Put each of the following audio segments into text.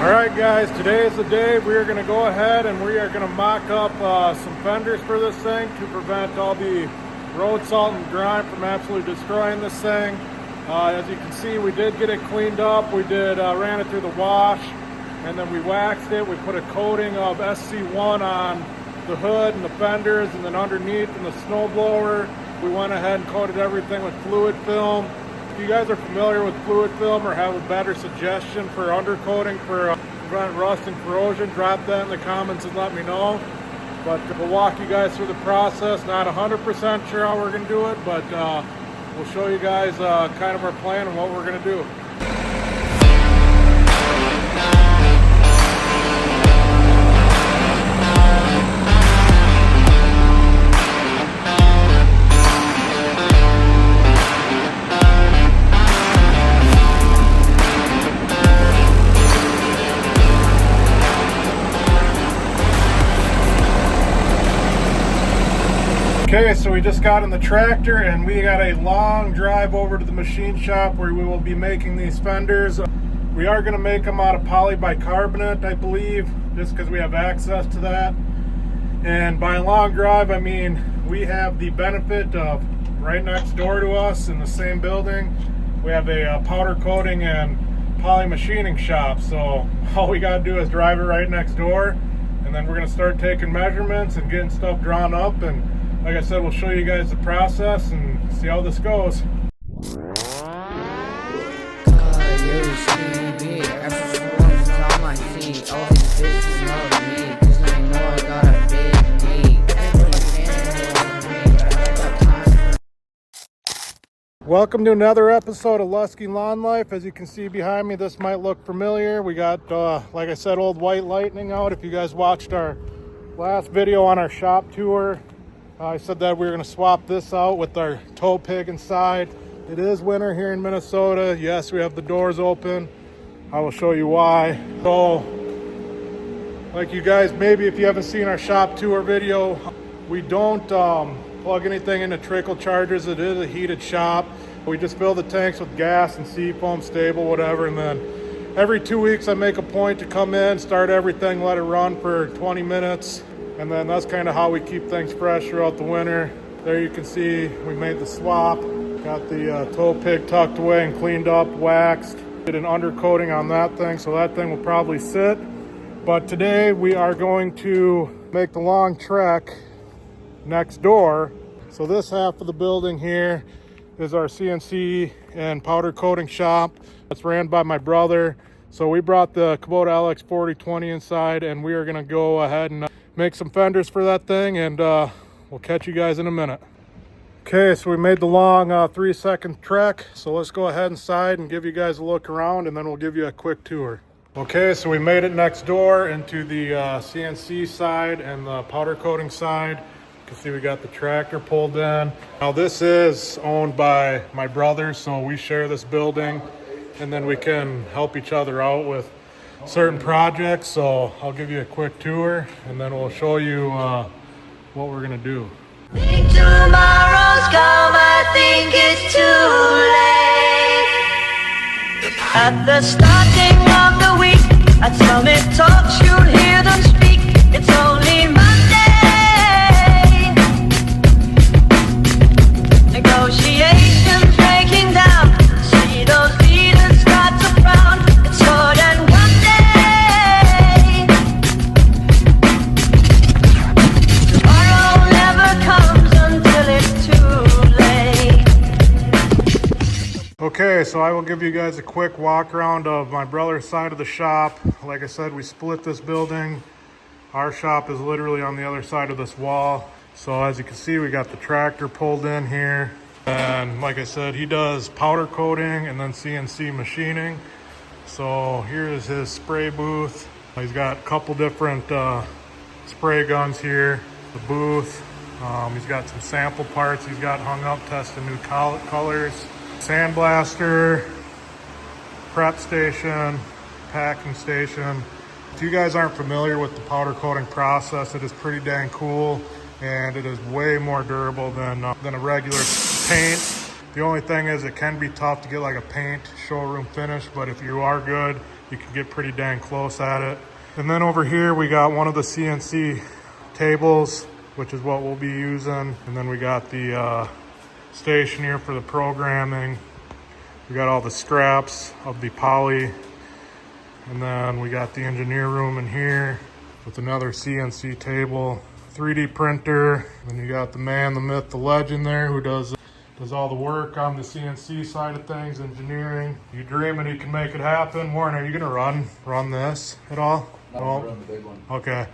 Alright guys, today is the day we are going to go ahead and we are going to mock up some fenders for this thing to prevent all the road salt and grime from absolutely destroying this thing. As you can see, we did get it cleaned up. We did ran it through the wash and then we waxed it. We put a coating of SC1 on the hood and the fenders, and then underneath in the snowblower we went ahead and coated everything with fluid film. If you guys are familiar with fluid film or have a better suggestion for undercoating for prevent rust and corrosion, drop that in the comments and let me know. But we'll walk you guys through the process. Not 100% sure how we're going to do it, but we'll show you guys kind of our plan and what we're going to do. Okay, so we just got in the tractor and we got a long drive over to the machine shop where we will be making these fenders. We are going to make them out of polybicarbonate, I believe, just because we have access to that. And by a long drive, I mean we have the benefit of right next door to us in the same building, we have a powder coating and poly machining shop. So all we got to do is drive it right next door, and then we're going to start taking measurements and getting stuff drawn up. And like I said, we'll show you guys the process and see how this goes. Welcome to another episode of Lusky Lawn Life. As you can see behind me, this might look familiar. We got, like I said, old White Lightning out. If you guys watched our last video on our shop tour, I said that we were going to swap this out with our tow pig inside. It is winter here in Minnesota. Yes, we have the doors open. I will show you why. So, like you guys, maybe if you haven't seen our shop tour video, we don't plug anything into trickle chargers. It is a heated shop. We just fill the tanks with gas and seafoam, stable, whatever, and then every 2 weeks I make a point to come in, start everything, let it run for 20 minutes. And then that's kind of how we keep things fresh throughout the winter. There you can see we made the swap. Got the tow pig tucked away and cleaned up, waxed. Did an undercoating on that thing, so that thing will probably sit. But today we are going to make the long trek next door. So this half of the building here is our CNC and powder coating shop. It's ran by my brother. So we brought the Kubota LX4020 inside, and we are going to go ahead and make some fenders for that thing, and we'll catch you guys in a minute. Okay, so we made the long 3-second trek, so let's go ahead inside and give you guys a look around, and then we'll give you a quick tour. Okay, so we made it next door into the CNC side and the powder coating side. You can see we got the tractor pulled in. Now this is owned by my brother, so we share this building, and then we can help each other out with certain projects. So I'll give you a quick tour and then we'll show you what we're gonna do. Think tomorrow's come, I think it's too late. At the starting of the week, at Summit Talks you'll hear them speak. It's only Monday. Negotiations breaking down. See those leaders start to frown. It's more than one day. Tomorrow never comes until it's too late. Okay, so I will give you guys a quick walk around of my brother's side of the shop. Like I said, we split this building. Our shop is literally on the other side of this wall. So as you can see, we got the tractor pulled in here. And like I said, he does powder coating and then CNC machining. So here is his spray booth. He's got a couple different spray guns here. The booth. He's got some sample parts he's got hung up, testing new colors. Sandblaster, prep station, packing station. If you guys aren't familiar with the powder coating process, it is pretty dang cool, and it is way more durable than a regular paint. The only thing is it can be tough to get like a paint showroom finish, but if you are good you can get pretty dang close at it. And then over here we got one of the CNC tables, which is what we'll be using. And then we got the station here for the programming. We got all the scraps of the poly. And then we got the engineer room in here with another CNC table, 3D printer. Then you got the man, the myth, the legend there who does all the work on the CNC side of things, engineering. You dream and he can make it happen. Warren, are you gonna run this at all? No, run the big one. Okay.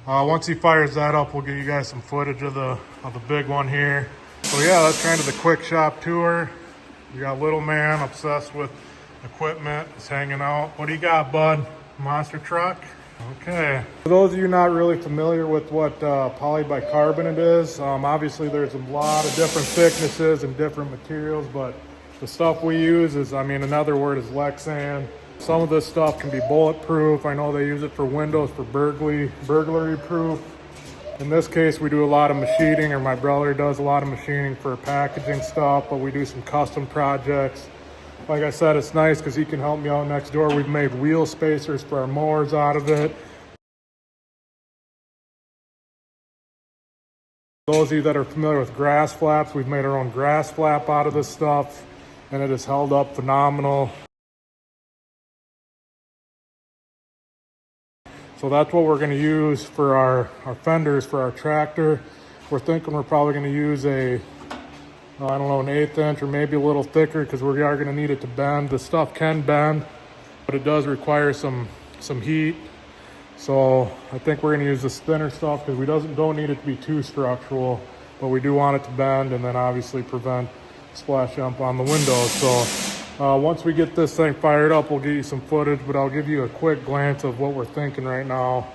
Once he fires that up, we'll give you guys some footage of the big one here. So yeah, that's kind of the quick shop tour. We got little man obsessed with equipment. He's hanging out. What do you got, bud? Monster truck? Okay. For those of you not really familiar with what polybicarbonate is, obviously there's a lot of different thicknesses and different materials, but the stuff we use is, another word is Lexan. Some of this stuff can be bulletproof. I know they use it for windows for burglary proof. In this case, we do a lot of machining, or my brother does a lot of machining for packaging stuff, but we do some custom projects. Like I said, it's nice because he can help me out next door. We've made wheel spacers for our mowers out of it. Those of you that are familiar with grass flaps, we've made our own grass flap out of this stuff, and it has held up phenomenal. So that's what we're going to use for our fenders for our tractor. We're thinking we're probably going to use an 1/8 inch or maybe a little thicker, because we are going to need it to bend. The stuff can bend, but it does require some heat. So I think we're going to use this thinner stuff because we don't need it to be too structural, but we do want it to bend and then obviously prevent splash jump on the windows. So once we get this thing fired up, we'll get you some footage, but I'll give you a quick glance of what we're thinking right now.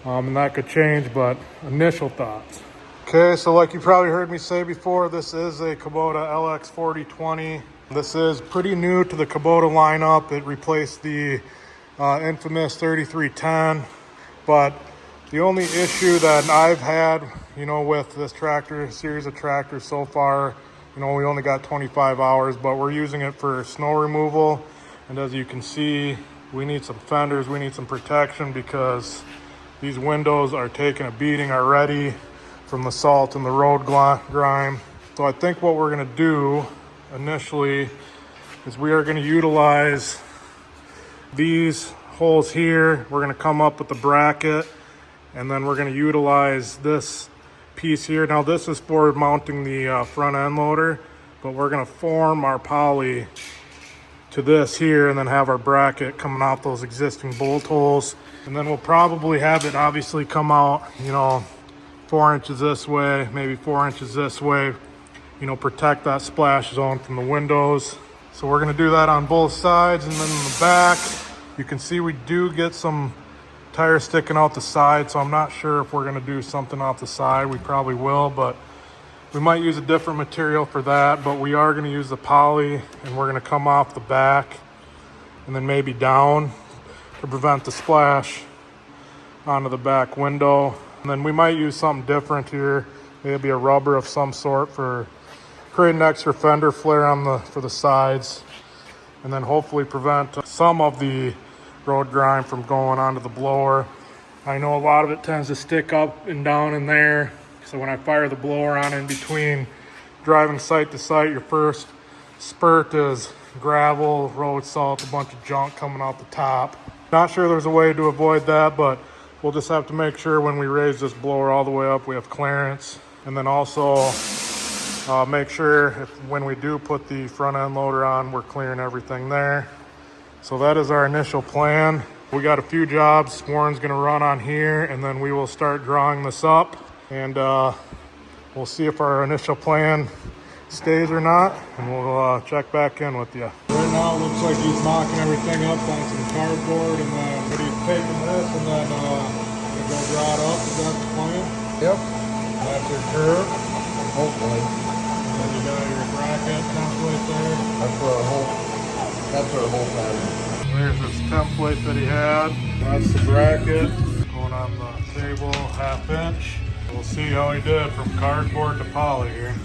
And that could change, but initial thoughts. Okay, so like you probably heard me say before, this is a Kubota LX4020. This is pretty new to the Kubota lineup. It replaced the infamous 3310. But the only issue that I've had, with this series of tractors so far, we only got 25 hours, but we're using it for snow removal. And as you can see, we need some fenders, we need some protection, because these windows are taking a beating already from the salt and the road grime. So I think what we're gonna do initially is we are gonna utilize these holes here. We're gonna come up with the bracket, and then we're gonna utilize this piece here. Now this is for mounting the front end loader, but we're gonna form our poly to this here and then have our bracket coming out those existing bolt holes. And then we'll probably have it obviously come out, 4 inches this way, maybe 4 inches this way, protect that splash zone from the windows. So we're gonna do that on both sides. And then in the back, you can see we do get some tires sticking out the side, so I'm not sure if we're gonna do something off the side. We probably will, but we might use a different material for that. But we are gonna use the poly, and we're gonna come off the back and then maybe down to prevent the splash onto the back window. And then we might use something different here, maybe a rubber of some sort for creating extra fender flare for the sides, and then hopefully prevent some of the road grime from going onto the blower. I know a lot of it tends to stick up and down in there, so when I fire the blower on in between driving site to site, your first spurt is gravel, road salt, a bunch of junk coming out the top. Not sure there's a way to avoid that, but we'll just have to make sure when we raise this blower all the way up we have clearance. And then also make sure when we do put the front end loader on, we're clearing everything there. So that is our initial plan. We got a few jobs Warren's gonna run on here, and then we will start drawing this up, and we'll see if our initial plan stays or not, and we'll check back in with you. Right now it looks like he's mocking everything up on some cardboard, and then he's taking this and then gonna go draw it up. Is that the plan? Yep. That's your curve. Hopefully. And then you got your bracket template there. That's our whole pattern. There's this template that he had. That's the bracket going on the table, 1/2 inch. We'll see how he did from cardboard to poly here.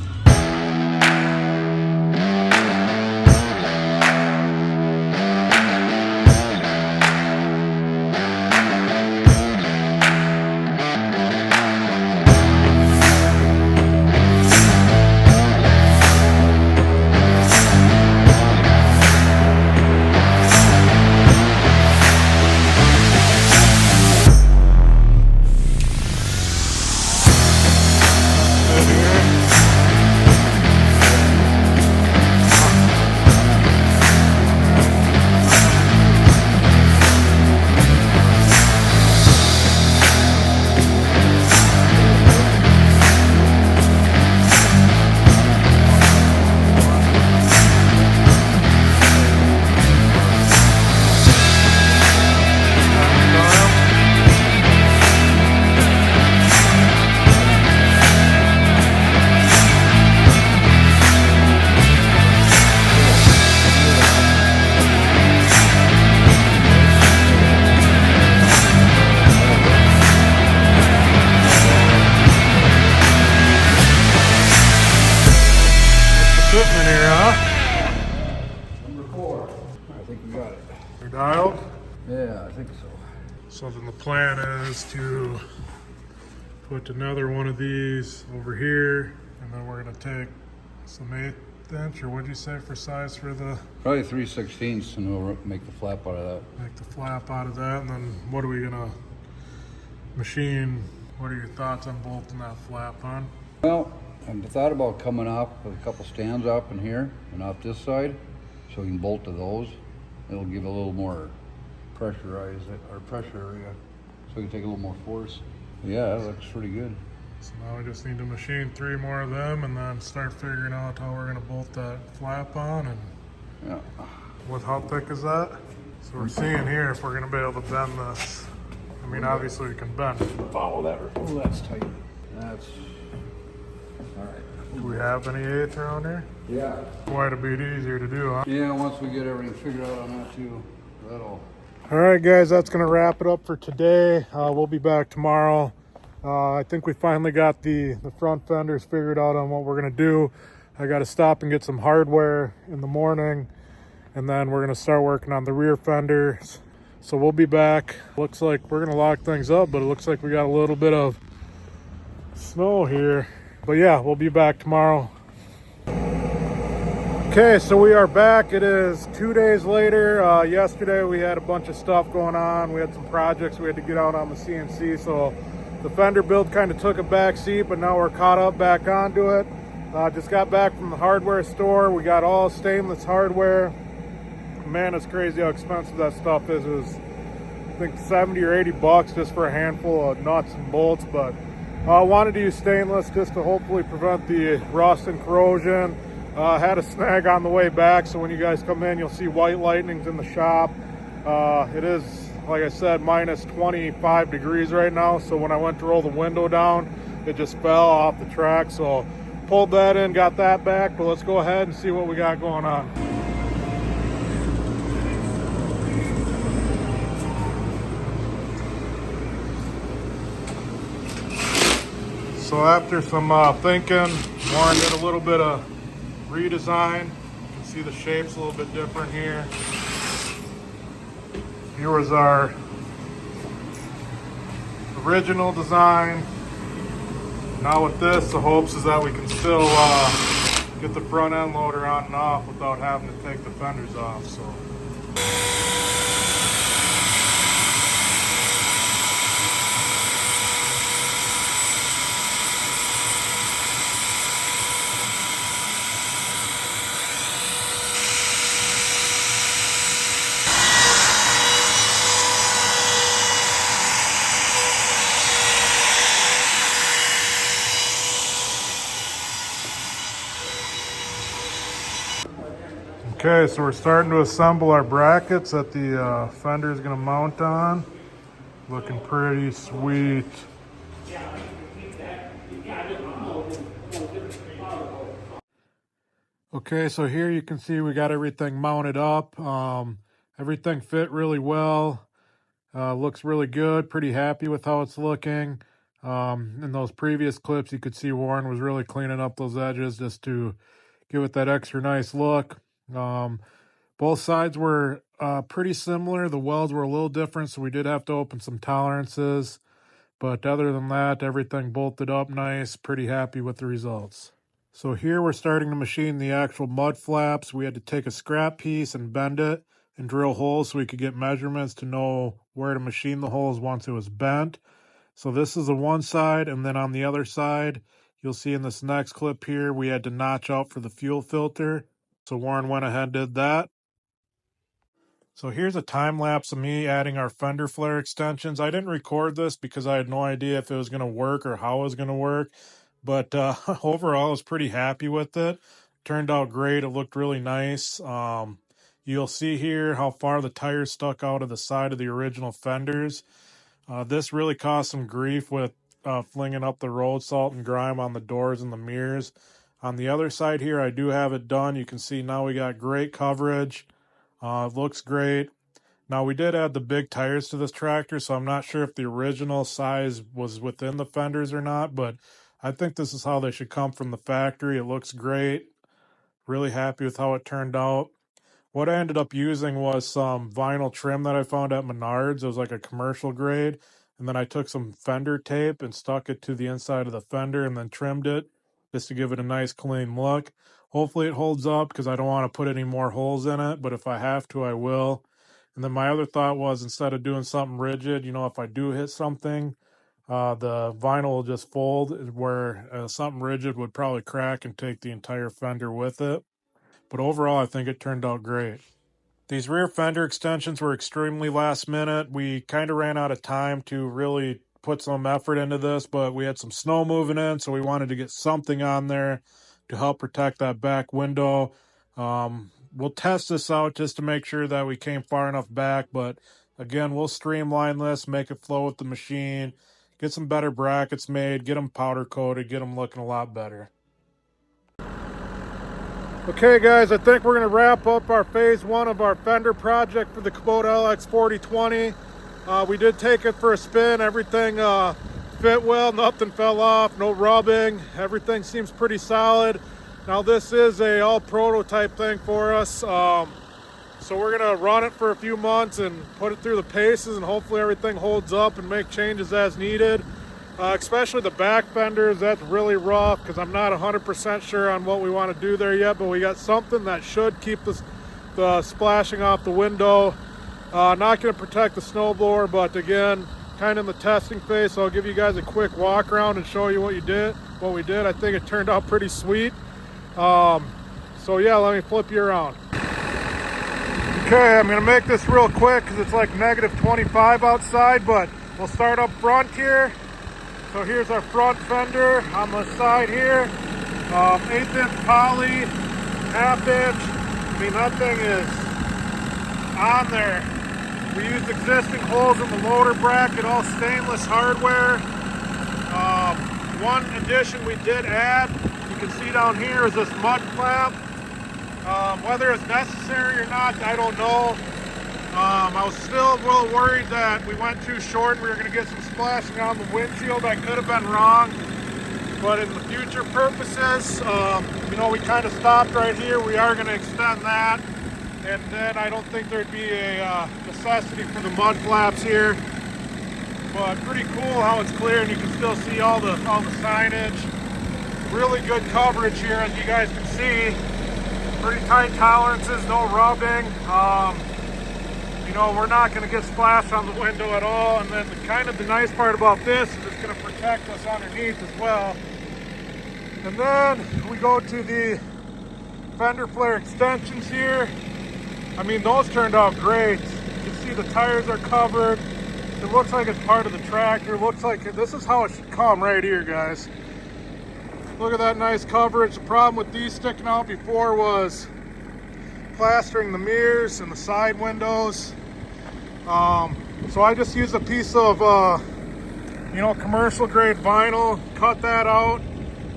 out? Yeah, I think so. So then the plan is to put another one of these over here, and then we're gonna take some 1/8 inch, or what'd you say for size for the, Probably 3/16, and we'll make the flap out of that. make the flap out of that, and then what are we gonna machine? What are your thoughts on bolting that flap on? Well, I've thought about coming up with a couple stands up in here and off this side, so we can bolt to those. It'll give a little more pressurize it, or pressure area, so we can take a little more force. Yeah, that looks pretty good. So now we just need to machine 3 more of them and then start figuring out how we're gonna bolt that flap on. And Yeah. how thick is that? So we're seeing here if we're gonna be able to bend this. I mean, obviously we can bend it. Follow that. Oh, that's tight. That's all right. Do we have any 1/8 around here? Yeah. Quite a bit easier to do, huh? Yeah, once we get everything figured out on that too, that'll. All right, guys, that's going to wrap it up for today. We'll be back tomorrow. I think we finally got the front fenders figured out on what we're going to do. I got to stop and get some hardware in the morning, and then we're going to start working on the rear fenders. So we'll be back. Looks like we're going to lock things up, but it looks like we got a little bit of snow here. But yeah, we'll be back tomorrow. Okay, so we are back. It is 2 days later. Yesterday we had a bunch of stuff going on. We had some projects we had to get out on the CNC, so the fender build kind of took a back seat, but now we're caught up back onto it. Just got back from the hardware store. We got all stainless hardware. Man, it's crazy how expensive that stuff is. It was, I think, 70 or 80 bucks just for a handful of nuts and bolts, but I wanted to use stainless just to hopefully prevent the rust and corrosion. Had a snag on the way back, so when you guys come in, you'll see white lightnings in the shop. It is, like I said, minus 25 degrees right now, so when I went to roll the window down, it just fell off the track. So pulled that in, got that back, but let's go ahead and see what we got going on. So after some thinking, Warren did a little bit of redesign. You can see the shape's a little bit different here. Here was our original design. Now with this, the hopes is that we can still get the front end loader on and off without having to take the fenders off. So. Okay, so we're starting to assemble our brackets that the fender is going to mount on. Looking pretty sweet. Okay, so here you can see we got everything mounted up. Everything fit really well. Looks really good. Pretty happy with how it's looking. In those previous clips, you could see Warren was really cleaning up those edges just to give it that extra nice look. Both sides were pretty similar. The welds were a little different, so we did have to open some tolerances. But other than that, everything bolted up nice. Pretty happy with the results. So here we're starting to machine the actual mud flaps. We had to take a scrap piece and bend it and drill holes so we could get measurements to know where to machine the holes once it was bent. So this is the one side, and then on the other side, you'll see in this next clip here, we had to notch out for the fuel filter. So Warren went ahead and did that. So here's a time lapse of me adding our fender flare extensions. I didn't record this because I had no idea if it was going to work or how it was going to work. But overall, I was pretty happy with it. Turned out great. It looked really nice. You'll see here how far the tires stuck out of the side of the original fenders. This really caused some grief with flinging up the road salt and grime on the doors and the mirrors. On the other side here, I do have it done. You can see now we got great coverage. It looks great. Now, we did add the big tires to this tractor, so I'm not sure if the original size was within the fenders or not, but I think this is how they should come from the factory. It looks great. Really happy with how it turned out. What I ended up using was some vinyl trim that I found at Menards. It was like a commercial grade. And then I took some fender tape and stuck it to the inside of the fender and then trimmed it just to give it a nice clean look. Hopefully it holds up because I don't want to put any more holes in it, but if I have to, I will. And then my other thought was, instead of doing something rigid, if I do hit something, the vinyl will just fold, where something rigid would probably crack and take the entire fender with it. But overall, I think it turned out great. These rear fender extensions were extremely last minute. We kind of ran out of time to really put some effort into this, but we had some snow moving in, so we wanted to get something on there to help protect that back window. We'll test this out just to make sure that we came far enough back, but again, we'll streamline this, make it flow with the machine, get some better brackets made, get them powder coated, get them looking a lot better. Okay guys, I think we're going to wrap up our phase one of our fender project for the Kubota LX 4020. We did take it for a spin. Everything fit well, nothing fell off, no rubbing. Everything seems pretty solid. Now this is a all prototype thing for us. So we're going to run it for a few months and put it through the paces, and hopefully everything holds up and make changes as needed. Especially the back fenders, that's really rough because I'm not 100% sure on what we want to do there yet, but we got something that should keep the splashing off the window. Not going to protect the snowblower, but again, kind of in the testing phase, so I'll give you guys a quick walk around and show you what we did. I think it turned out pretty sweet. So yeah, let me flip you around. Okay, I'm going to make this real quick because it's like -25 outside, but we'll start up front here. So here's our front fender on the side here. 1/8" poly, 1/2". I mean, that thing is on there. We used existing holes in the loader bracket, all stainless hardware. One addition we did add, you can see down here, is this mud flap. Whether it's necessary or not, I don't know. I was still a little worried that we went too short and we were going to get some splashing on the windshield. I could have been wrong, but in the future purposes, we kind of stopped right here. We are going to extend that, and then I don't think there'd be a necessity for the mud flaps here. But pretty cool how it's clear and you can still see all the signage. Really good coverage here, as you guys can see. Pretty tight tolerances, no rubbing. We're not going to get splashed on the window at all. And then the nice part about this is it's going to protect us underneath as well. And then we go to the fender flare extensions here. I mean, those turned out great. You can see the tires are covered. It looks like it's part of the tractor. It looks like this is how it should come right here, guys. Look at that nice coverage. The problem with these sticking out before was plastering the mirrors and the side windows. So I just used a piece of commercial grade vinyl, cut that out,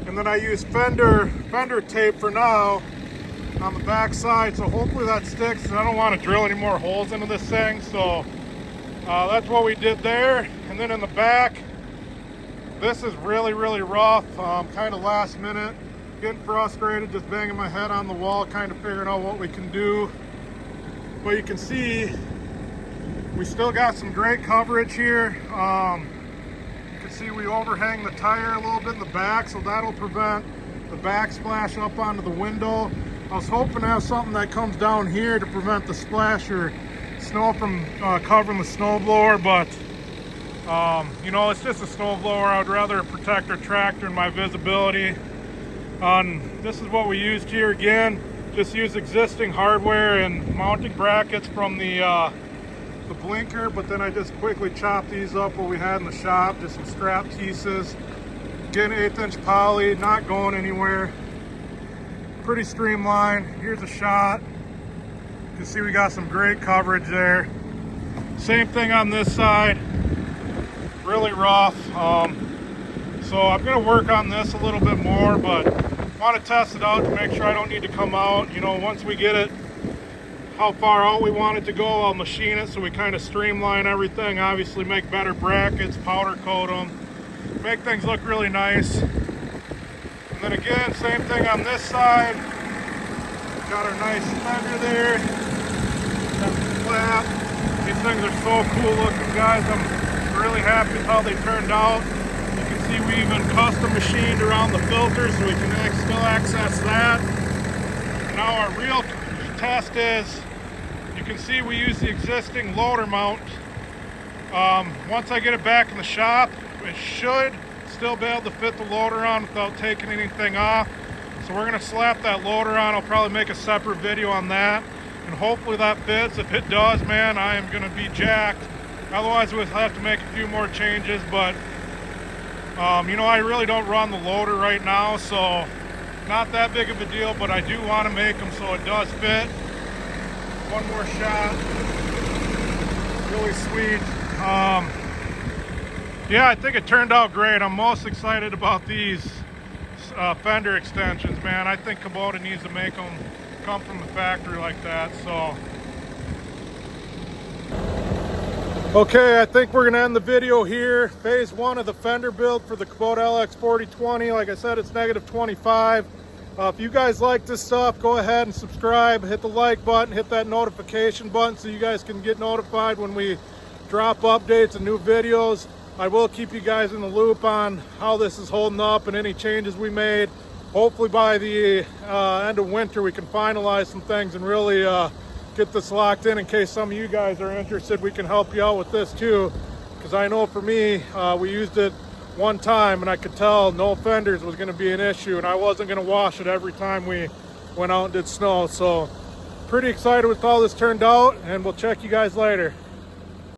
and then I used fender tape for now on the back side, so hopefully that sticks. And I don't want to drill any more holes into this thing, so that's what we did there. And then in the back, this is really rough, kind of last minute, getting frustrated, just banging my head on the wall, kind of figuring out what we can do. But you can see we still got some great coverage here. You can see we overhang the tire a little bit in the back, so that'll prevent the backsplash up onto the window. I was hoping to have something that comes down here to prevent the splash or snow from covering the snowblower, but it's just a snowblower. I would rather protect our tractor and my visibility. This is what we used here. Again, just use existing hardware and mounting brackets from the blinker, but then I just quickly chopped these up what we had in the shop, just some strap pieces. Again, 1/8" poly, not going anywhere. Pretty streamlined. Here's a shot. You can see we got some great coverage there. Same thing on this side. Really rough. So I'm going to work on this a little bit more, but I want to test it out to make sure I don't need to come out. Once we get it how far out we want it to go, I'll machine it so we kind of streamline everything. Obviously make better brackets, powder coat them, make things look really nice. And then again, same thing on this side. Got our nice fender there. Got the flap. These things are so cool looking, guys. I'm really happy with how they turned out. You can see we even custom machined around the filter so we can still access that. Now our real test is, you can see we use the existing loader mount. Once I get it back in the shop, it should still be able to fit the loader on without taking anything off. So we're gonna slap that loader on. I'll probably make a separate video on that, and hopefully that fits. If it does, man, I am gonna be jacked. Otherwise we'll have to make a few more changes, but you know, I really don't run the loader right now, so not that big of a deal, but I do want to make them so it does fit. One more shot. Really sweet. Yeah, I think it turned out great. I'm most excited about these fender extensions, man. I think Kubota needs to make them come from the factory like that. So okay, I think we're gonna end the video here. Phase 1 of the fender build for the Kubota LX4020. Like I said, it's -25. If you guys like this stuff, go ahead and subscribe, hit the like button, hit that notification button so you guys can get notified when we drop updates and new videos. I will keep you guys in the loop on how this is holding up and any changes we made. Hopefully by the end of winter we can finalize some things and really get this locked in case some of you guys are interested. We can help you out with this too, because I know for me, we used it one time and I could tell no fenders was going to be an issue, and I wasn't going to wash it every time we went out and did snow. So pretty excited with how this turned out, and we'll check you guys later.